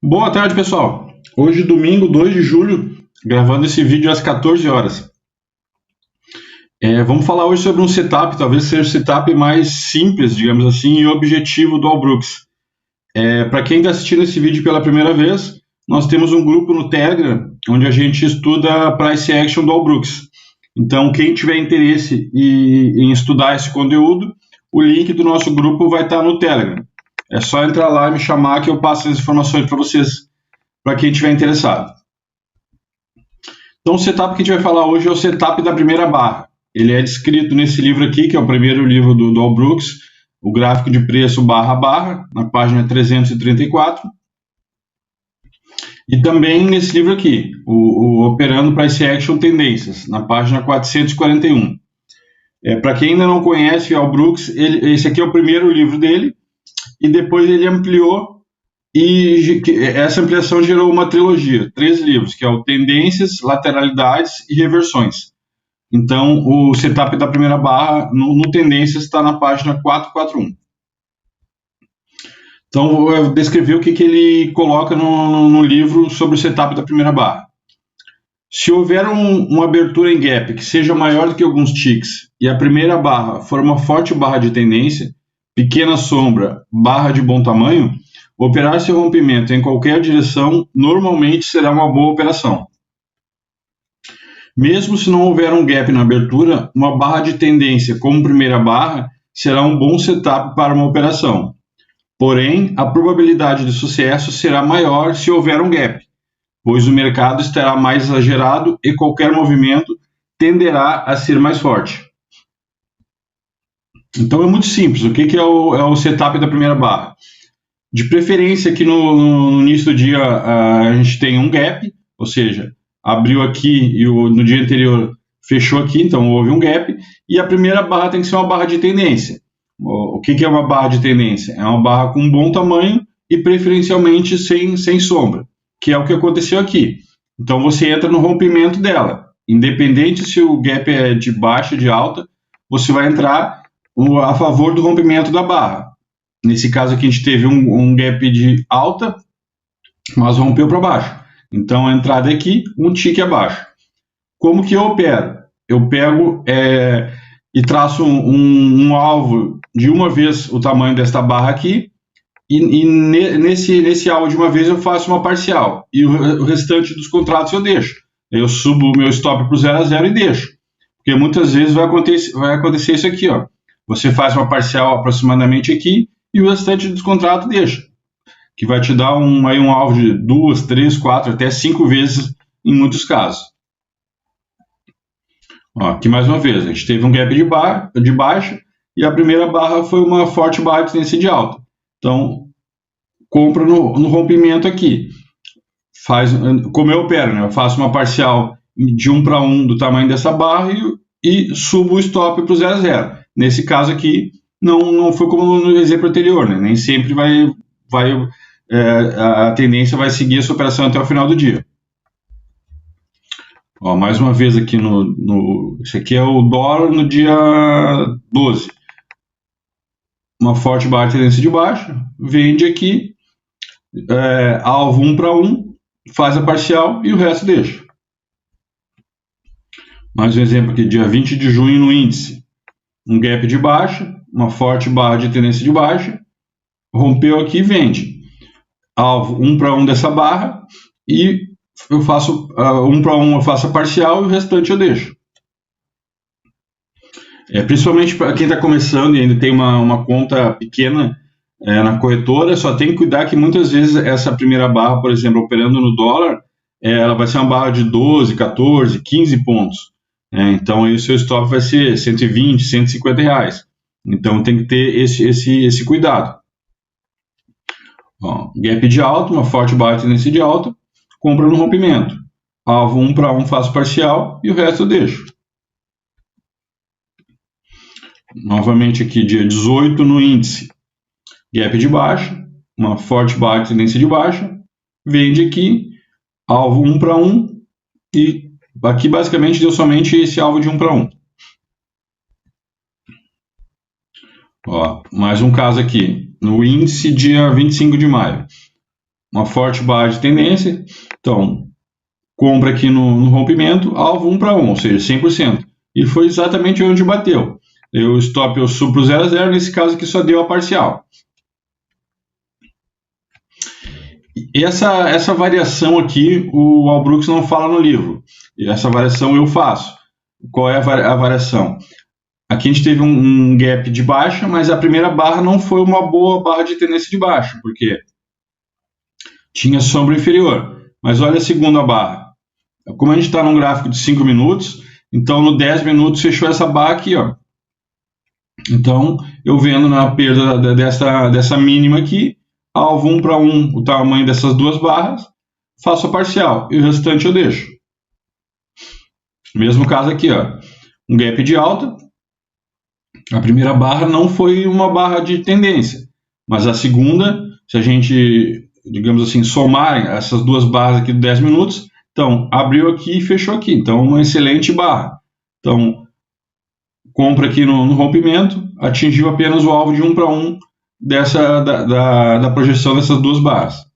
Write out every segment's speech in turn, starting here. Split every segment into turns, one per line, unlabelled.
Boa tarde, pessoal. Hoje, domingo, 2 de julho, gravando esse vídeo às 14 horas. Vamos falar hoje sobre um setup, talvez seja o setup mais simples, digamos assim, e objetivo do Allbrooks. Para quem está assistindo esse vídeo pela primeira vez, nós temos um grupo no Telegram, onde a gente estuda a Price Action do Allbrooks. Então, quem tiver interesse em estudar esse conteúdo, o link do nosso grupo vai estar no Telegram. É só entrar lá e me chamar que eu passo as informações para vocês, para quem estiver interessado. Então, o setup que a gente vai falar hoje é o setup da primeira barra. Ele é descrito nesse livro aqui, que é o primeiro livro do Allbrooks, o gráfico de preço barra a barra, na página 334. E também nesse livro aqui, o Operando Price Action Tendências, na página 441. Para quem ainda não conhece o Allbrooks, esse aqui é o primeiro livro dele, e depois ele ampliou, e essa ampliação gerou uma trilogia, 3 livros, que é o Tendências, Lateralidades e Reversões. Então, o setup da primeira barra no Tendências está na página 441. Então, eu descrevi o que ele coloca no livro sobre o setup da primeira barra. Se houver uma abertura em gap que seja maior do que alguns ticks e a primeira barra for uma forte barra de tendência, pequena sombra, barra de bom tamanho, operar esse rompimento em qualquer direção normalmente será uma boa operação. Mesmo se não houver um gap na abertura, uma barra de tendência como primeira barra será um bom setup para uma operação. Porém, a probabilidade de sucesso será maior se houver um gap, pois o mercado estará mais exagerado e qualquer movimento tenderá a ser mais forte. Então é muito simples. O que é o setup da primeira barra? De preferência que no início do dia a gente tem um gap, ou seja, abriu aqui e no dia anterior fechou aqui, então houve um gap, e a primeira barra tem que ser uma barra de tendência. O que é uma barra de tendência? É uma barra com um bom tamanho e preferencialmente sem sombra, que é o que aconteceu aqui. Então você entra no rompimento dela. Independente se o gap é de baixa ou de alta, você vai entrar a favor do rompimento da barra. Nesse caso aqui a gente teve um gap de alta, mas rompeu para baixo. Então a entrada é aqui, um tick abaixo. Como que eu opero? Eu pego e traço um alvo de uma vez o tamanho desta barra aqui, e nesse alvo de uma vez eu faço uma parcial, e o restante dos contratos eu deixo. Eu subo o meu stop para o 0 a 0 e deixo. Porque muitas vezes vai acontecer isso aqui, ó. Você faz uma parcial aproximadamente aqui, e o restante dos contratos deixa, que vai te dar um alvo de 2, 3, 4, até 5 vezes em muitos casos. Ó, aqui mais uma vez, a gente teve um gap de baixa e a primeira barra foi uma forte barra de tendência de alta. Então, compra no rompimento aqui. Como eu opero, né? Eu faço uma parcial de 1 para 1 do tamanho dessa barra e subo o stop para o 0 a 0. Nesse caso aqui, não foi como no exemplo anterior, né? Nem sempre a tendência vai seguir essa operação até o final do dia. Ó, mais uma vez aqui esse aqui é o dólar no dia 12. Uma forte barra de tendência de baixa, vende aqui, alvo 1 para 1, faz a parcial e o resto deixa. Mais um exemplo aqui, dia 20 de junho no índice. Um gap de baixa, uma forte barra de tendência de baixa, rompeu aqui e vende. Alvo 1 para 1 dessa barra e eu faço 1 para 1, eu faço a parcial e o restante eu deixo. Principalmente para quem está começando e ainda tem uma conta pequena na corretora, só tem que cuidar que muitas vezes essa primeira barra, por exemplo, operando no dólar, ela vai ser uma barra de 12, 14, 15 pontos. Então aí o seu stop vai ser 120, 150 reais. Então tem que ter esse cuidado. Ó, gap de alta, uma forte barra de tendência de alta, compra no rompimento. Alvo 1 para 1, faço parcial e o resto eu deixo. Novamente aqui, dia 18 no índice. Gap de baixa, uma forte barra de tendência de baixa, vende aqui, alvo 1 para 1 e aqui basicamente deu somente esse alvo de 1 para 1. Ó, mais um caso aqui, no índice dia 25 de maio. uma forte barra de tendência. Então, compra aqui no rompimento, alvo 1 para 1, ou seja, 100%. E foi exatamente onde bateu. O stop eu subo para o 0 a 0, nesse caso aqui só deu a parcial. E essa variação aqui, o Albrooks não fala no livro. E essa variação eu faço. Qual é a variação? Aqui a gente teve um gap de baixa, mas a primeira barra não foi uma boa barra de tendência de baixa, porque tinha sombra inferior. Mas olha a segunda barra. Como a gente está num gráfico de 5 minutos, então no 10 minutos fechou essa barra aqui, ó. Então, eu vendo na perda dessa mínima aqui, alvo 1 para 1, o tamanho dessas duas barras, faço a parcial e o restante eu deixo. Mesmo caso aqui, ó, um gap de alta, a primeira barra não foi uma barra de tendência, mas a segunda, se a gente, digamos assim, somar essas duas barras aqui de 10 minutos, então abriu aqui e fechou aqui, então uma excelente barra. Então, compra aqui no rompimento, atingiu apenas o alvo de 1 para 1 da projeção dessas duas barras.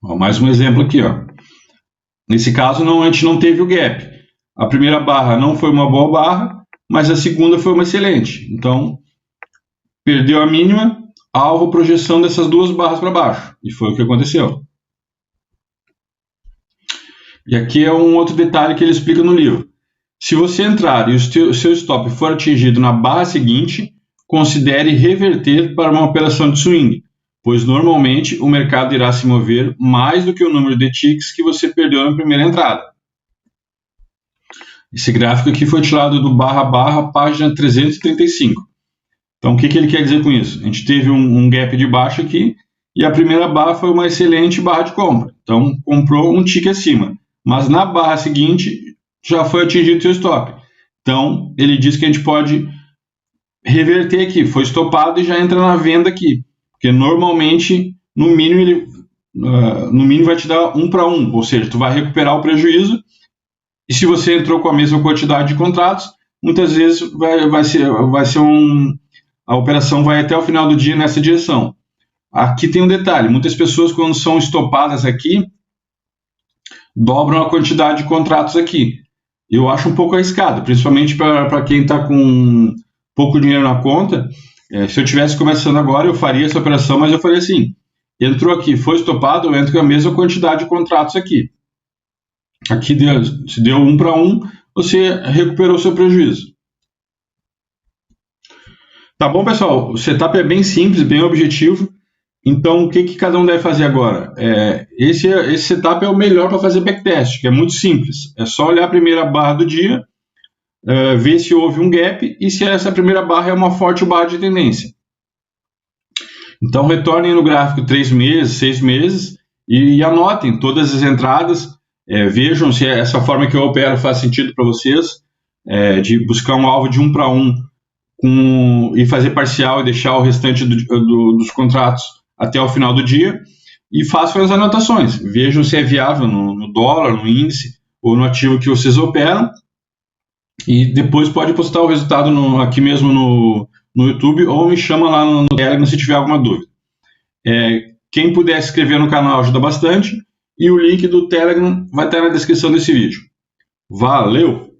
Ó, mais um exemplo aqui, ó. Nesse caso, a gente não teve o gap. A primeira barra não foi uma boa barra, mas a segunda foi uma excelente. Então, perdeu a mínima, alvo, projeção dessas duas barras para baixo. E foi o que aconteceu. E aqui é um outro detalhe que ele explica no livro. Se você entrar e o seu stop for atingido na barra seguinte, considere reverter para uma operação de swing, pois normalmente o mercado irá se mover mais do que o número de ticks que você perdeu na primeira entrada. Esse gráfico aqui foi tirado do barra página 335. Então, o que ele quer dizer com isso? A gente teve um gap de baixa aqui e a primeira barra foi uma excelente barra de compra. Então, comprou um tick acima. Mas na barra seguinte, já foi atingido o seu stop. Então, ele diz que a gente pode reverter aqui. Foi estopado e já entra na venda aqui. Porque normalmente, no mínimo vai te dar 1 para 1. Ou seja, tu vai recuperar o prejuízo. E se você entrou com a mesma quantidade de contratos, muitas vezes a operação vai até o final do dia nessa direção. Aqui tem um detalhe. Muitas pessoas, quando são estopadas aqui, dobram a quantidade de contratos aqui. Eu acho um pouco arriscado, principalmente para quem está com pouco dinheiro na conta. Se eu estivesse começando agora, eu faria essa operação, mas eu faria assim: entrou aqui, foi estopado, eu entro com a mesma quantidade de contratos aqui. Aqui se deu 1 para 1, você recuperou o seu prejuízo. Tá bom, pessoal? O setup é bem simples, bem objetivo. Então, o que cada um deve fazer agora? Esse setup é o melhor para fazer backtest, que é muito simples. É só olhar a primeira barra do dia, ver se houve um gap e se essa primeira barra é uma forte barra de tendência. Então, retornem no gráfico 3 meses, 6 meses e anotem todas as entradas. Vejam se essa forma que eu opero faz sentido para vocês, de buscar um alvo de 1 para 1 e fazer parcial e deixar o restante dos contratos até o final do dia, e façam as anotações. Vejam se é viável no dólar, no índice ou no ativo que vocês operam, e depois pode postar o resultado aqui mesmo no YouTube, ou me chama lá no Telegram se tiver alguma dúvida. Quem puder se inscrever no canal ajuda bastante, e o link do Telegram vai estar na descrição desse vídeo. Valeu!